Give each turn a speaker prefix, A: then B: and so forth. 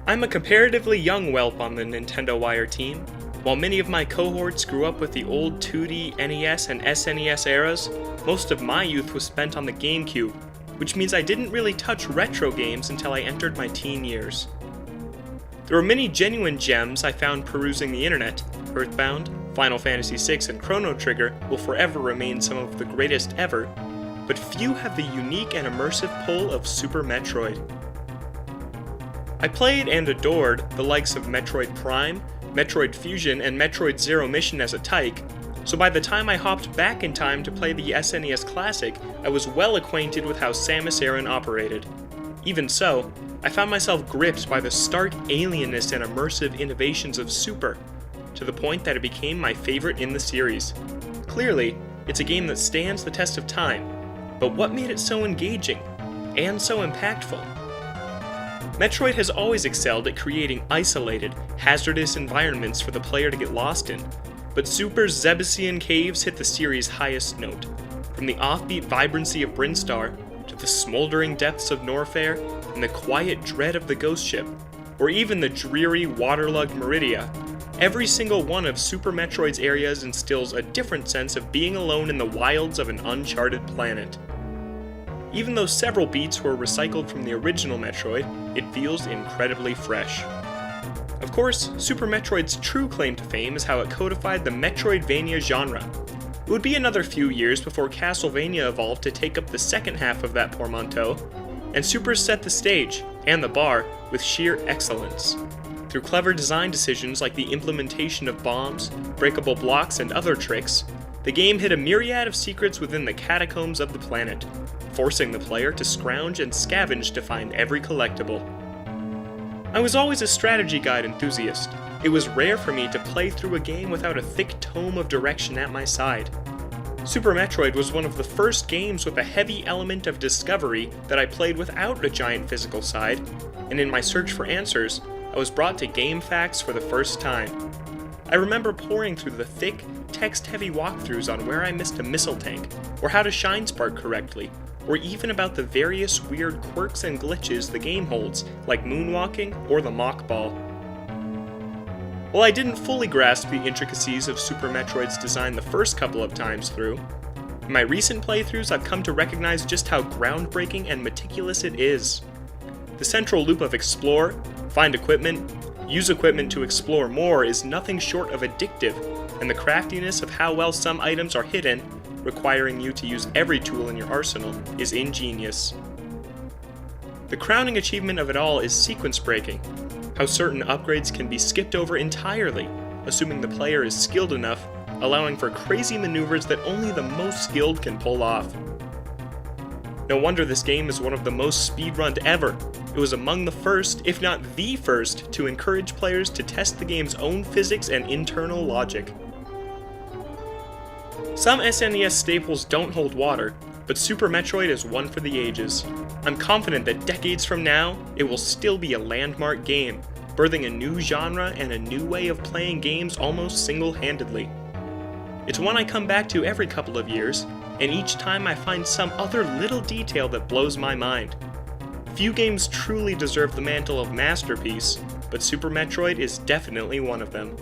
A: I'm a comparatively young whelp on the Nintendo Wire team. While many of my cohorts grew up with the old 2D, NES, and SNES eras, most of my youth was spent on the GameCube, which means I didn't really touch retro games until I entered my teen years. There were many genuine gems I found perusing the internet. Earthbound, Final Fantasy VI, and Chrono Trigger will forever remain some of the greatest ever, but few have the unique and immersive pull of Super Metroid. I played and adored the likes of Metroid Prime, Metroid Fusion, and Metroid Zero Mission as a tyke, so by the time I hopped back in time to play the SNES Classic, I was well acquainted with how Samus Aran operated. Even so, I found myself gripped by the stark alienness and immersive innovations of Super, to the point that it became my favorite in the series. Clearly, it's a game that stands the test of time, but what made it so engaging, and so impactful? Metroid has always excelled at creating isolated, hazardous environments for the player to get lost in, but Super's Zebesian caves hit the series' highest note. From the offbeat vibrancy of Brinstar, to the smoldering depths of Norfair, and the quiet dread of the Ghost Ship, or even the dreary, waterlogged Meridia, every single one of Super Metroid's areas instills a different sense of being alone in the wilds of an uncharted planet. Even though several beats were recycled from the original Metroid, it feels incredibly fresh. Of course, Super Metroid's true claim to fame is how it codified the Metroidvania genre. It would be another few years before Castlevania evolved to take up the second half of that portmanteau, and Super set the stage, and the bar, with sheer excellence. Through clever design decisions like the implementation of bombs, breakable blocks, and other tricks, the game hid a myriad of secrets within the catacombs of the planet, forcing the player to scrounge and scavenge to find every collectible. I was always a strategy guide enthusiast. It was rare for me to play through a game without a thick tome of direction at my side. Super Metroid was one of the first games with a heavy element of discovery that I played without a giant physical side, and in my search for answers, I was brought to game facts for the first time. I remember pouring through the thick, text-heavy walkthroughs on where I missed a missile tank, or how to shine spark correctly, or even about the various weird quirks and glitches the game holds, like moonwalking or the mock ball. While I didn't fully grasp the intricacies of Super Metroid's design the first couple of times through, in my recent playthroughs I've come to recognize just how groundbreaking and meticulous it is. The central loop of explore, find equipment, use equipment to explore more is nothing short of addictive, and the craftiness of how well some items are hidden, requiring you to use every tool in your arsenal, is ingenious. The crowning achievement of it all is sequence breaking, how certain upgrades can be skipped over entirely, assuming the player is skilled enough, allowing for crazy maneuvers that only the most skilled can pull off. No wonder this game is one of the most speedrunned ever. It was among the first, if not the first, to encourage players to test the game's own physics and internal logic. Some SNES staples don't hold water, but Super Metroid is one for the ages. I'm confident that decades from now, it will still be a landmark game, birthing a new genre and a new way of playing games almost single-handedly. It's one I come back to every couple of years, and each time I find some other little detail that blows my mind. Few games truly deserve the mantle of masterpiece, but Super Metroid is definitely one of them.